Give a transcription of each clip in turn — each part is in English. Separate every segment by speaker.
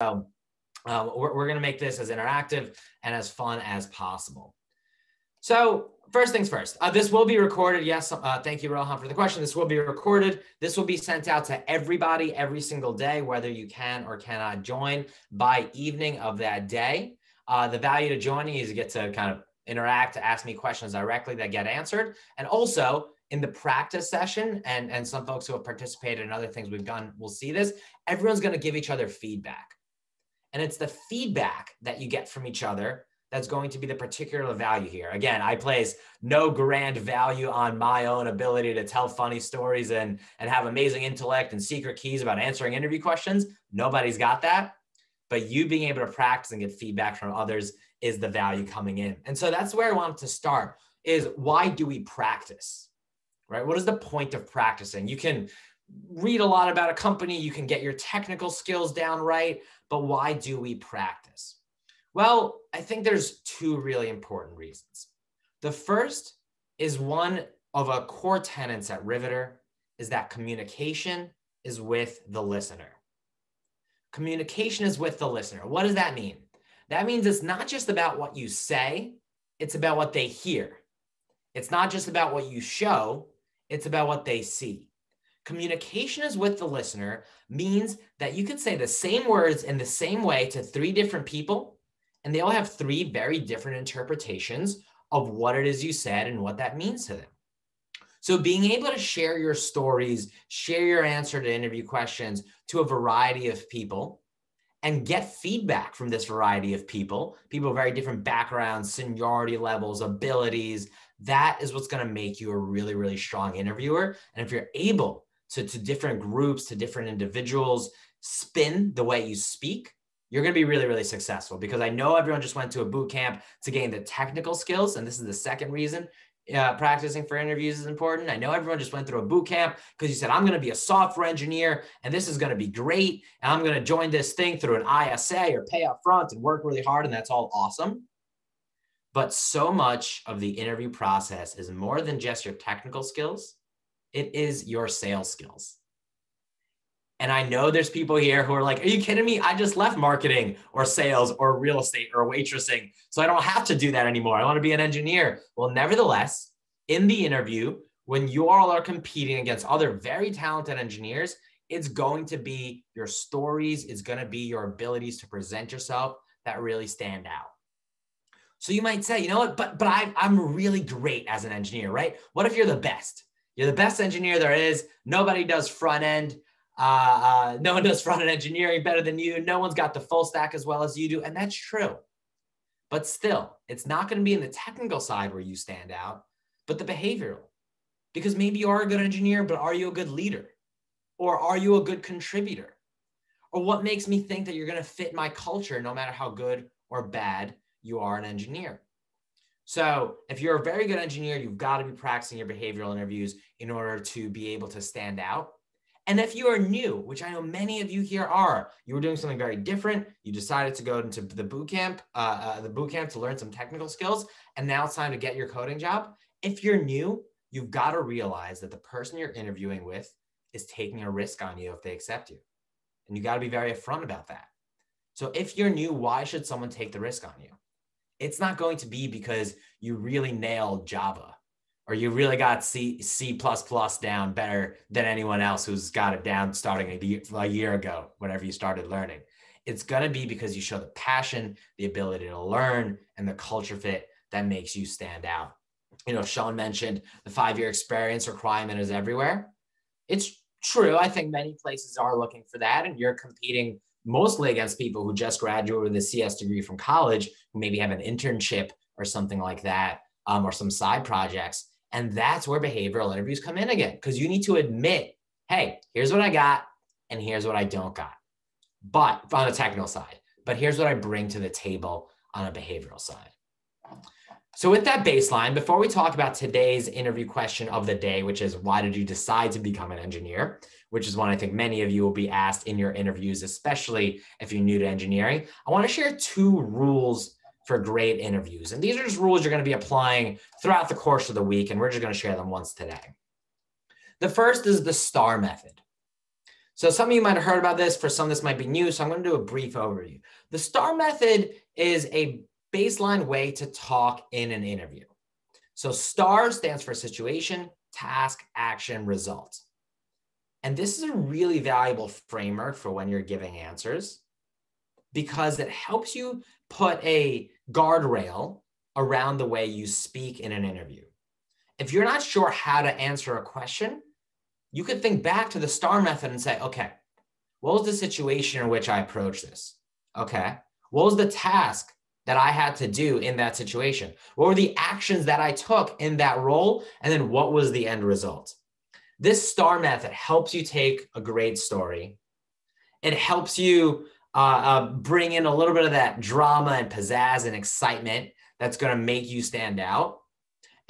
Speaker 1: We're going to make this as interactive and as fun as possible. So first things first, this will be recorded. Yes. Thank you, Rohan, for the question. This will be recorded. This will be sent out to everybody every single day, whether you can or cannot join by evening of that day. The value to joining is you get to kind of interact, to ask me questions directly that get answered. And also in the practice session, and some folks who have participated in other things we've done will see this, everyone's going to give each other feedback. And it's the feedback that you get from each other that's going to be the particular value here. Again, I place no grand value on my own ability to tell funny stories and have amazing intellect and secret keys about answering interview questions. Nobody's got that. But you being able to practice and get feedback from others is the value coming in. And so that's where I want to start, is why do we practice, right? What is the point of practicing? You can read a lot about a company, you can get your technical skills down right, but why do we practice? Well, I think there's two really important reasons. The first is one of our core tenets at Riveter is that communication is with the listener. Communication is with the listener. What does that mean? That means it's not just about what you say, it's about what they hear. It's not just about what you show, it's about what they see. Communication is with the listener means that you could say the same words in the same way to 3 different people, and they all have 3 very different interpretations of what it is you said and what that means to them. So being able to share your stories, share your answer to interview questions to a variety of people and get feedback from this variety of people of very different backgrounds, seniority levels, abilities, that is what's going to make you a really, really strong interviewer. And if you're able to different groups, to different individuals, spin the way you speak, you're going to be really, really successful. Because I know everyone just went to a boot camp to gain the technical skills. And this is the second reason practicing for interviews is important. I know everyone just went through a boot camp because you said, I'm going to be a software engineer and this is going to be great. And I'm going to join this thing through an ISA or pay up front and work really hard. And that's all awesome. But so much of the interview process is more than just your technical skills. It is your sales skills. And I know there's people here who are like, are you kidding me? I just left marketing or sales or real estate or waitressing, so I don't have to do that anymore. I want to be an engineer. Well, nevertheless, in the interview, when you all are competing against other very talented engineers, it's going to be your stories, it's going to be your abilities to present yourself that really stand out. So you might say, you know what, but I'm really great as an engineer, right? What if you're the best? You're the best engineer there is. Nobody does front end. No one does front-end engineering better than you. No one's got the full stack as well as you do. And that's true. But still, it's not going to be in the technical side where you stand out, but the behavioral. Because maybe you are a good engineer, but are you a good leader? Or are you a good contributor? Or what makes me think that you're going to fit my culture no matter how good or bad you are an engineer? So if you're a very good engineer, you've got to be practicing your behavioral interviews in order to be able to stand out. And if you are new, which I know many of you here are, you were doing something very different. You decided to go into the boot camp to learn some technical skills. And now it's time to get your coding job. If you're new, you've got to realize that the person you're interviewing with is taking a risk on you if they accept you. And you got to be very upfront about that. So if you're new, why should someone take the risk on you? It's not going to be because you really nailed Java, or you really got C++ down better than anyone else who's got it down starting a year ago, whenever you started learning. It's going to be because you show the passion, the ability to learn, and the culture fit that makes you stand out. You know, Sean mentioned the 5-year experience requirement is everywhere. It's true. I think many places are looking for that, and you're competing mostly against people who just graduated with a CS degree from college, who maybe have an internship or something like that, or some side projects. And that's where behavioral interviews come in again, because you need to admit, hey, here's what I got and here's what I don't got, but on the technical side, but here's what I bring to the table on a behavioral side. So with that baseline, before we talk about today's interview question of the day, which is why did you decide to become an engineer, which is one I think many of you will be asked in your interviews, especially if you're new to engineering, I want to share 2 rules for great interviews. And these are just rules you're going to be applying throughout the course of the week, and we're just going to share them once today. The first is the STAR method. So some of you might have heard about this. For some, this might be new. So I'm going to do a brief overview. The STAR method is a baseline way to talk in an interview. So STAR stands for situation, task, action, result. And this is a really valuable framework for when you're giving answers because it helps you put a guardrail around the way you speak in an interview. If you're not sure how to answer a question, you could think back to the STAR method and say, okay, what was the situation in which I approached this? Okay, what was the task that I had to do in that situation? What were the actions that I took in that role? And then what was the end result? This STAR method helps you take a great story. It helps you bring in a little bit of that drama and pizzazz and excitement that's going to make you stand out.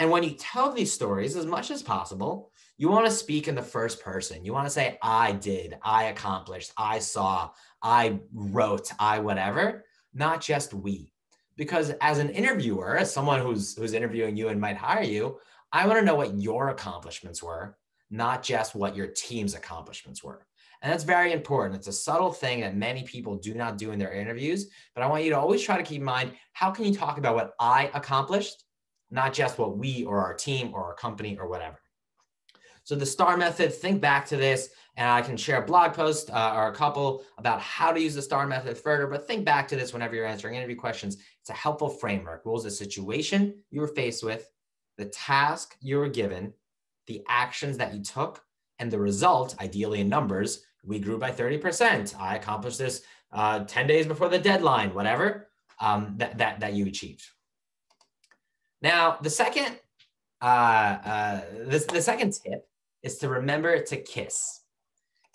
Speaker 1: And when you tell these stories, as much as possible, you want to speak in the first person. You want to say, I did, I accomplished, I saw, I wrote, I whatever, not just we. Because as an interviewer, as someone who's interviewing you and might hire you, I want to know what your accomplishments were, not just what your team's accomplishments were. And that's very important. It's a subtle thing that many people do not do in their interviews, but I want you to always try to keep in mind, how can you talk about what I accomplished, not just what we or our team or our company or whatever. So the STAR method, think back to this, and I can share a blog post or a couple about how to use the STAR method further, but think back to this whenever you're answering interview questions. It's a helpful framework. What was the situation you were faced with, the task you were given, the actions that you took, and the result, ideally in numbers. We grew by 30%. I accomplished this 10 days before the deadline, whatever that you achieved. Now, the second tip is to remember to KISS.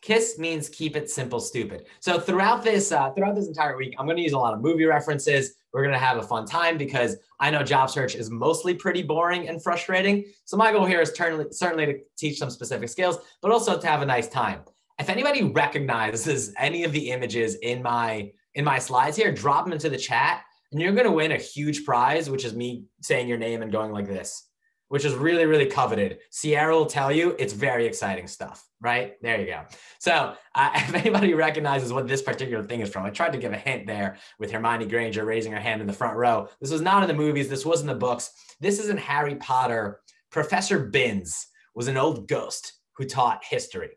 Speaker 1: KISS means keep it simple, stupid. So throughout this entire week, I'm going to use a lot of movie references. We're going to have a fun time because I know job search is mostly pretty boring and frustrating. So my goal here is certainly to teach some specific skills, but also to have a nice time. If anybody recognizes any of the images in my slides here, drop them into the chat, and you're going to win a huge prize, which is me saying your name and going like this, which is really, really coveted. Sierra will tell you it's very exciting stuff, right? There you go. So if anybody recognizes what this particular thing is from, I tried to give a hint there with Hermione Granger raising her hand in the front row. This was not in the movies. This was in the books. This is in Harry Potter. Professor Binns was an old ghost who taught history.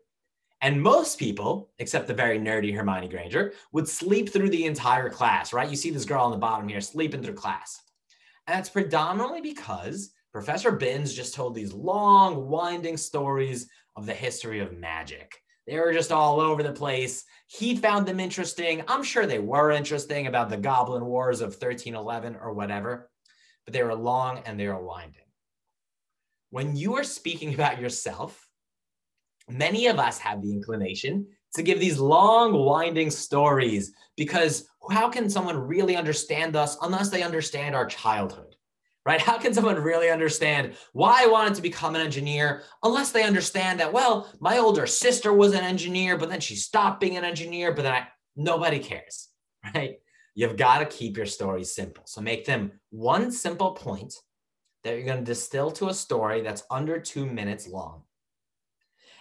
Speaker 1: And most people, except the very nerdy Hermione Granger, would sleep through the entire class, right? You see this girl on the bottom here sleeping through class. And it's predominantly because Professor Binns just told these long, winding stories of the history of magic. They were just all over the place. He found them interesting. I'm sure they were interesting about the Goblin Wars of 1311 or whatever, but they were long and they were winding. When you are speaking about yourself, many of us have the inclination to give these long, winding stories because how can someone really understand us unless they understand our childhood? Right? How can someone really understand why I wanted to become an engineer unless they understand that, well, my older sister was an engineer, but then she stopped being an engineer, but then nobody cares, right? You've got to keep your stories simple. So make them one simple point that you're going to distill to a story that's under 2 minutes long.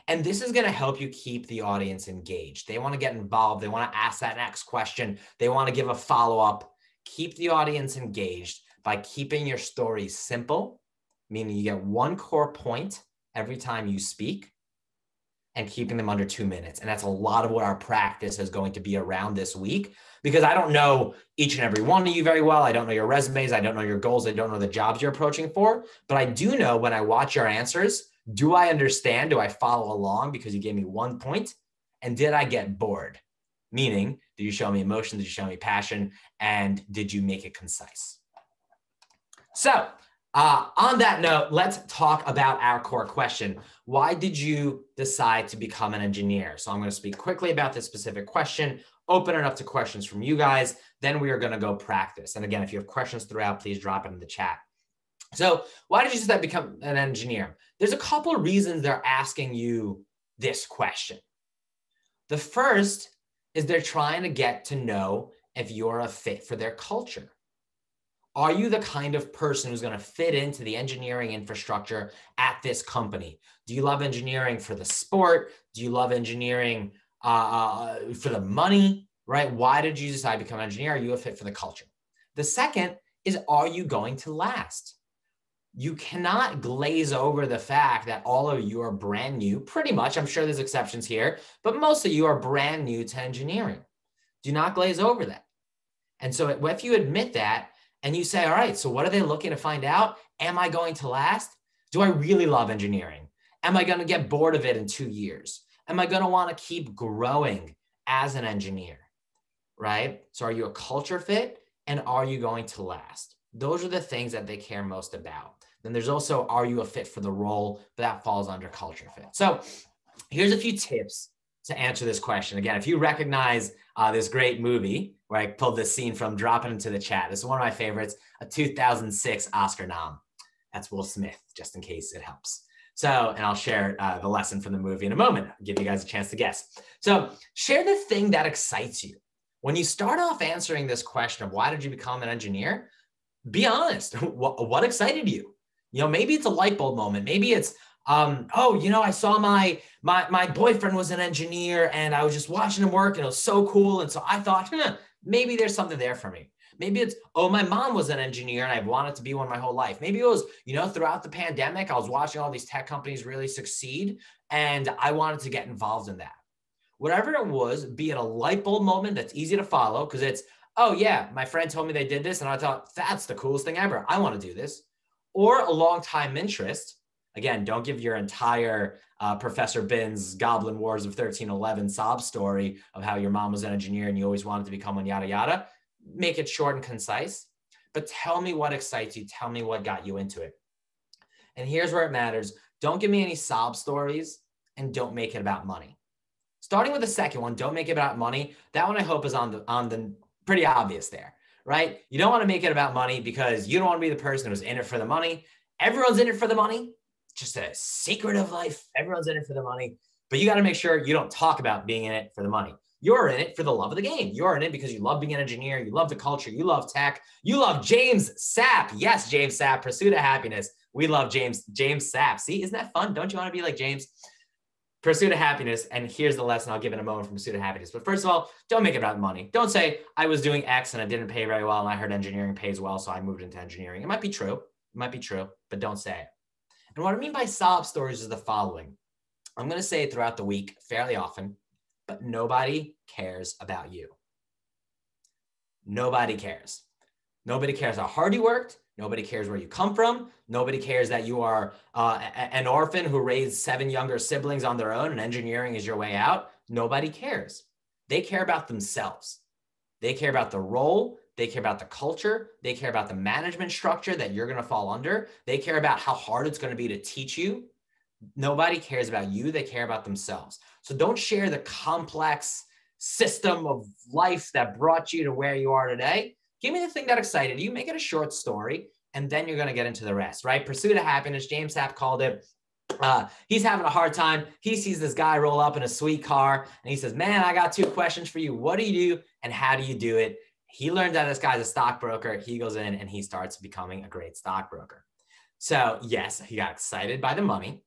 Speaker 1: And this is going to help you keep the audience engaged. They want to get involved. They want to ask that next question. They want to give a follow-up. Keep the audience engaged by keeping your story simple, meaning you get one core point every time you speak, and keeping them under 2 minutes. And that's a lot of what our practice is going to be around this week, because I don't know each and every one of you very well. I don't know your resumes. I don't know your goals. I don't know the jobs you're approaching for. But I do know when I watch your answers, do I understand? Do I follow along because you gave me 1 point? And did I get bored? Meaning, did you show me emotion? Did you show me passion? And did you make it concise? So on that note, let's talk about our core question. Why did you decide to become an engineer? So I'm going to speak quickly about this specific question, open it up to questions from you guys. Then we are going to go practice. And again, if you have questions throughout, please drop it in the chat. So why did you decide to become an engineer? There's a couple of reasons they're asking you this question. The first is they're trying to get to know if you're a fit for their culture. Are you the kind of person who's going to fit into the engineering infrastructure at this company? Do you love engineering for the sport? Do you love engineering for the money, right? Why did you decide to become an engineer? Are you a fit for the culture? The second is, are you going to last? You cannot glaze over the fact that all of you are brand new, pretty much. I'm sure there's exceptions here, but most of you are brand new to engineering. Do not glaze over that. And so if you admit that and you say, all right, so what are they looking to find out? Am I going to last? Do I really love engineering? Am I going to get bored of it in 2 years? Am I going to want to keep growing as an engineer, right? So are you a culture fit, and are you going to last? Those are the things that they care most about. Then there's also, are you a fit for the role? But that falls under culture fit. So here's a few tips to answer this question. Again, if you recognize this great movie where I pulled this scene from, drop it into the chat. This is one of my favorites, a 2006 Oscar nom. That's Will Smith, just in case it helps. So, and I'll share the lesson from the movie in a moment. I'll give you guys a chance to guess. So share the thing that excites you. When you start off answering this question of why did you become an engineer, be honest. What excited you? You know, maybe it's a light bulb moment. Maybe it's, oh, you know, I saw my boyfriend was an engineer and I was just watching him work and it was so cool. And so I thought, maybe there's something there for me. Maybe it's, oh, my mom was an engineer and I've wanted to be one my whole life. Maybe it was, you know, throughout the pandemic, I was watching all these tech companies really succeed and I wanted to get involved in that. Whatever it was, be it a light bulb moment that's easy to follow because it's, oh yeah, my friend told me they did this and I thought that's the coolest thing ever. I want to do this. Or a long time interest. Again, don't give your entire Professor Bin's Goblin Wars of 1311 sob story of how your mom was an engineer and you always wanted to become one, yada, yada. Make it short and concise, but tell me what excites you. Tell me what got you into it. And here's where it matters. Don't give me any sob stories and don't make it about money. Starting with the second one, don't make it about money. That one I hope is on the pretty obvious there, right? You don't want to make it about money because you don't want to be the person who's in it for the money. Everyone's in it for the money. It's just a secret of life. Everyone's in it for the money, but you got to make sure you don't talk about being in it for the money. You're in it for the love of the game. You're in it because you love being an engineer. You love the culture. You love tech. You love James Sapp. Yes, James Sapp, Pursuit of Happiness. We love James Sapp. See, isn't that fun? Don't you want to be like James? Pursuit of Happiness. And here's the lesson I'll give in a moment from Pursuit of Happiness. But first of all, don't make it about money. Don't say, I was doing X and it didn't pay very well and I heard engineering pays well, so I moved into engineering. It might be true. It might be true, but don't say it. And what I mean by sob stories is the following. I'm going to say it throughout the week fairly often, but nobody cares about you. Nobody cares. Nobody cares how hard you worked. Nobody cares where you come from. Nobody cares that you are an orphan who raised 7 younger siblings on their own and engineering is your way out. Nobody cares. They care about themselves. They care about the role. They care about the culture. They care about the management structure that you're going to fall under. They care about how hard it's going to be to teach you. Nobody cares about you. They care about themselves. So don't share the complex system of life that brought you to where you are today. Give me the thing that excited you. Make it a short story, and then you're going to get into the rest, right? Pursuit of Happiness. James Sapp called it. He's having a hard time. He sees this guy roll up in a sweet car, and he says, man, I got 2 questions for you. What do you do, and how do you do it? He learned that this guy's a stockbroker. He goes in, and he starts becoming a great stockbroker. So, yes, he got excited by the money,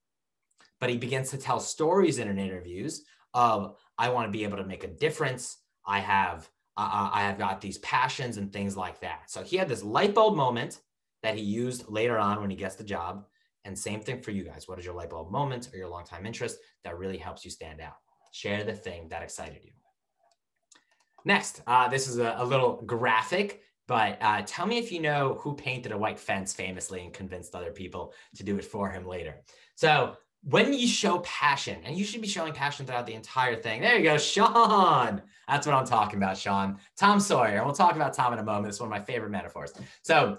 Speaker 1: but he begins to tell stories in interviews of, I want to be able to make a difference. I have got these passions and things like that. So he had this light bulb moment that he used later on when he gets the job. And same thing for you guys. What is your light bulb moment or your long-time interest that really helps you stand out? Share the thing that excited you. Next, this is a little graphic, but tell me if you know who painted a white fence famously and convinced other people to do it for him later. So when you show passion, and you should be showing passion throughout the entire thing. There you go, Sean. That's what I'm talking about, Sean. Tom Sawyer. And we'll talk about Tom in a moment. It's one of my favorite metaphors. So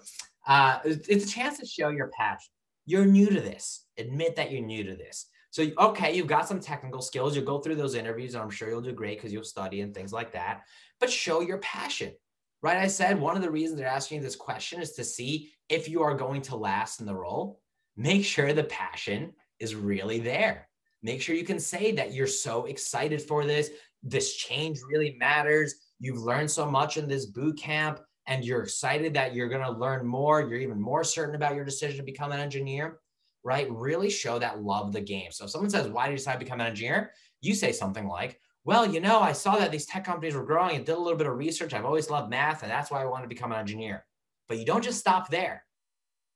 Speaker 1: it's a chance to show your passion. You're new to this. Admit that you're new to this. So, okay, you've got some technical skills. You'll go through those interviews, and I'm sure you'll do great because you'll study and things like that. But show your passion, right? I said one of the reasons they're asking you this question is to see if you are going to last in the role. Make sure the passion is really there. Make sure you can say that you're so excited for this. This change really matters. You've learned so much in this boot camp and you're excited that you're going to learn more. You're even more certain about your decision to become an engineer, right? Really show that love of the game. So if someone says, why did you decide to become an engineer? You say something like, well, I saw that these tech companies were growing and did a little bit of research. I've always loved math, and that's why I wanted to become an engineer. But you don't just stop there.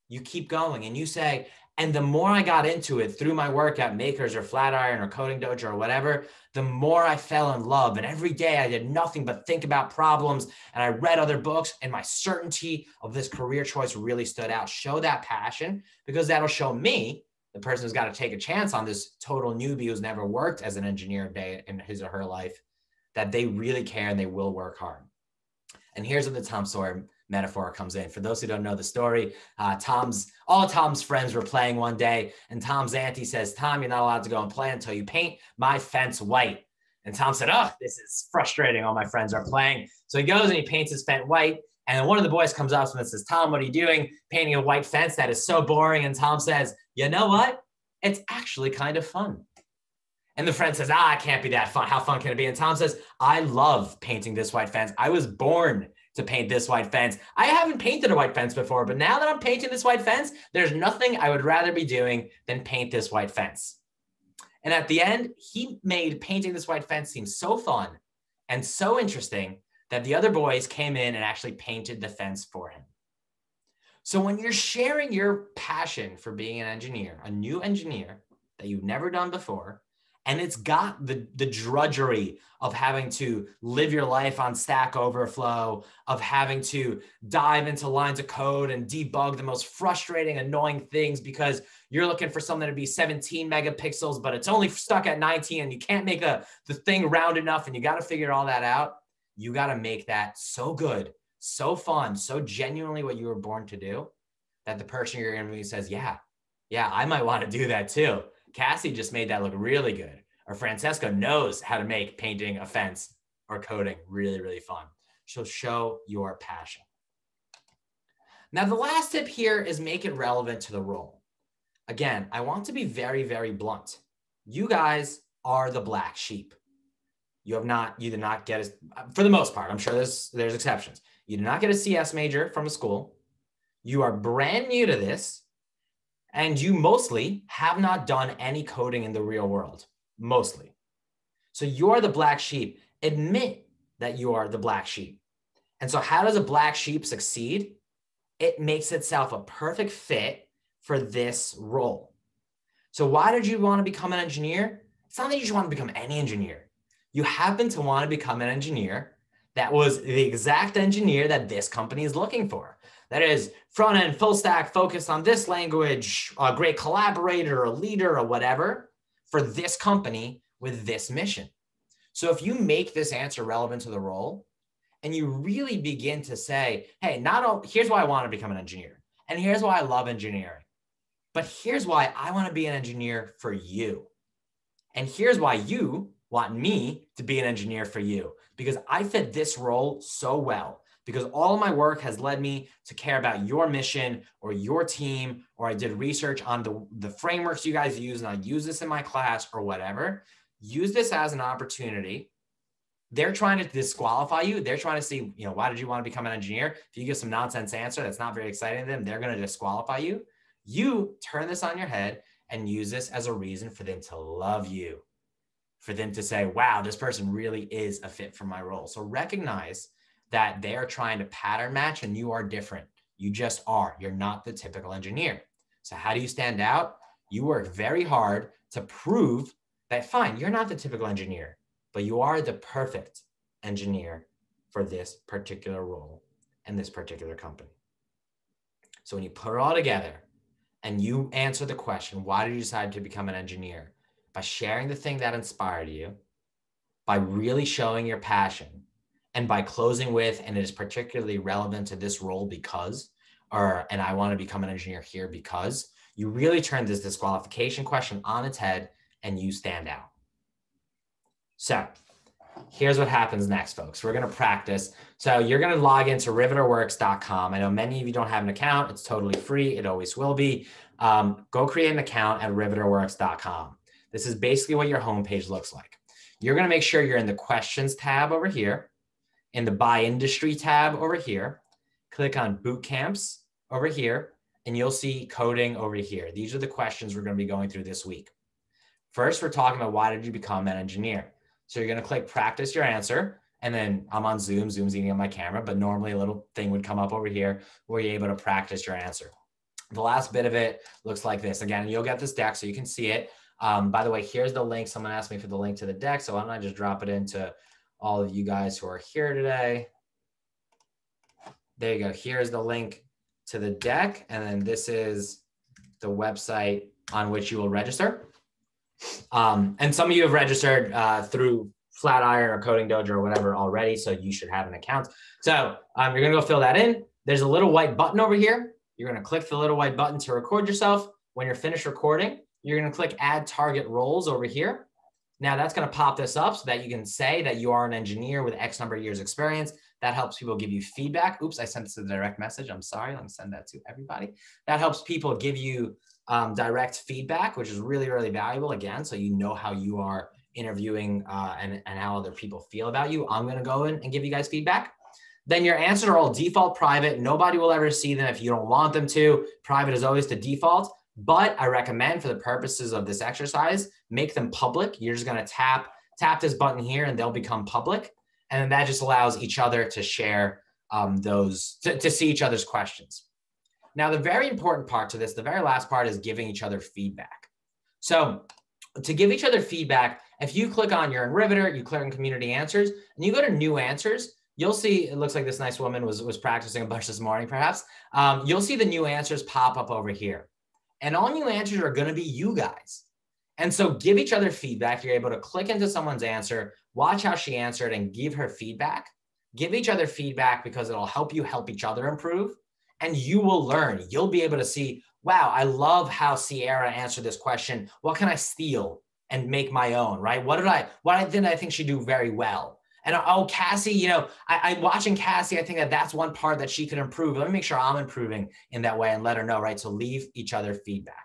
Speaker 1: You keep going and you say, and the more I got into it through my work at Makers or Flatiron or Coding Dojo or whatever, the more I fell in love. And every day I did nothing but think about problems, and I read other books, and my certainty of this career choice really stood out. Show that passion, because that'll show me, the person who's got to take a chance on this total newbie who's never worked as an engineer a day in his or her life, that they really care and they will work hard. And here's where the Tom Sawyer metaphor comes in. For those who don't know the story, all Tom's friends were playing one day, and Tom's auntie says, Tom, you're not allowed to go and play until you paint my fence white. And Tom said, oh, this is frustrating. All my friends are playing. So he goes and he paints his fence white. And then one of the boys comes up to him and says, Tom, what are you doing? Painting a white fence? That is so boring. And Tom says, you know what? It's actually kind of fun. And the friend says, it can't be that fun. How fun can it be? And Tom says, I love painting this white fence. I was born to paint this white fence. I haven't painted a white fence before, but now that I'm painting this white fence, there's nothing I would rather be doing than paint this white fence. And at the end, he made painting this white fence seem so fun and so interesting that the other boys came in and actually painted the fence for him. So when you're sharing your passion for being an engineer, a new engineer that you've never done before, and it's got the drudgery of having to live your life on Stack Overflow, of having to dive into lines of code and debug the most frustrating, annoying things because you're looking for something to be 17 megapixels, but it's only stuck at 19 and you can't make the thing round enough, and you got to figure all that out. You got to make that so good, so fun, so genuinely what you were born to do, that the person you're interviewing says, yeah, I might want to do that too. Cassie just made that look really good. Or Francesca knows how to make painting a fence or coding really, really fun. So show your passion. Now, the last tip here is make it relevant to the role. Again, I want to be very, very blunt. You guys are the black sheep. You did not get, for the most part, I'm sure there's exceptions. You did not get a CS major from a school. You are brand new to this. And you mostly have not done any coding in the real world, mostly. So you're the black sheep. Admit that you are the black sheep. And so how does a black sheep succeed? It makes itself a perfect fit for this role. So why did you want to become an engineer? It's not that you just want to become any engineer. You happen to want to become an engineer that was the exact engineer that this company is looking for. That is front end, full stack, focused on this language, a great collaborator, a leader, or whatever for this company with this mission. So if you make this answer relevant to the role and you really begin to say, hey, here's why I want to become an engineer. And here's why I love engineering. But here's why I want to be an engineer for you. And here's why you want me to be an engineer for you, because I fit this role so well. Because all of my work has led me to care about your mission or your team, or I did research on the frameworks you guys use, and I use this in my class or whatever. Use this as an opportunity. They're trying to disqualify you. They're trying to see, why did you want to become an engineer? If you give some nonsense answer that's not very exciting to them, they're going to disqualify you. You turn this on your head and use this as a reason for them to love you, for them to say, wow, this person really is a fit for my role. So recognize that they are trying to pattern match and you are different. You just are. You're not the typical engineer. So how do you stand out? You work very hard to prove that, fine, you're not the typical engineer, but you are the perfect engineer for this particular role and this particular company. So when you put it all together and you answer the question, why did you decide to become an engineer? By sharing the thing that inspired you, by really showing your passion, and by closing with, and it is particularly relevant to this role because, and I want to become an engineer here because, you really turn this disqualification question on its head and you stand out. So here's what happens next, folks. We're going to practice. So you're going to log into riveterworks.com. I know many of you don't have an account. It's totally free. It always will be. Go create an account at riveterworks.com. This is basically what your homepage looks like. You're going to make sure you're in the questions tab over here, in the by industry tab over here, click on boot camps over here, and you'll see coding over here. These are the questions we're going to be going through this week. First, we're talking about why did you become an engineer? So you're going to click practice your answer. And then I'm on Zoom. Zoom's eating up my camera, but normally a little thing would come up over here where you're able to practice your answer. The last bit of it looks like this. Again, you'll get this deck so you can see it. By the way, here's the link. Someone asked me for the link to the deck. So why don't I just drop it into all of you guys who are here today. There you go. Here's the link to the deck. And then this is the website on which you will register. And some of you have registered through Flatiron or Coding Dojo or whatever already. So you should have an account. So you're going to go fill that in. There's a little white button over here. You're going to click the little white button to record yourself. When you're finished recording, you're going to click add target roles over here. Now that's going to pop this up so that you can say that you are an engineer with X number of years experience. That helps people give you feedback. Oops, I sent this as a direct message. I'm sorry. Let me send that to everybody. That helps people give you direct feedback, which is really, really valuable. Again, so you know how you are interviewing and how other people feel about you. I'm going to go in and give you guys feedback. Then your answers are all default private. Nobody will ever see them if you don't want them to. Private is always the default, but I recommend for the purposes of this exercise, make them public. You're just going to tap this button here and they'll become public. And then that just allows each other to share to see each other's questions. Now, the very important part to this, the very last part is giving each other feedback. So to give each other feedback, if you click on you're in Riveter, you click on community answers and you go to new answers, you'll see, it looks like this nice woman was practicing a bunch this morning, perhaps. You'll see the new answers pop up over here. And all new answers are going to be you guys. And so give each other feedback. You're able to click into someone's answer, watch how she answered and give her feedback. Give each other feedback because it'll help you help each other improve. And you will learn. You'll be able to see, wow, I love how Sierra answered this question. What can I steal and make my own, right? What did I think she do very well? And oh, Cassie, you know, I watching Cassie, I think that's one part that she could improve. Let me make sure I'm improving in that way and let her know, right? So leave each other feedback.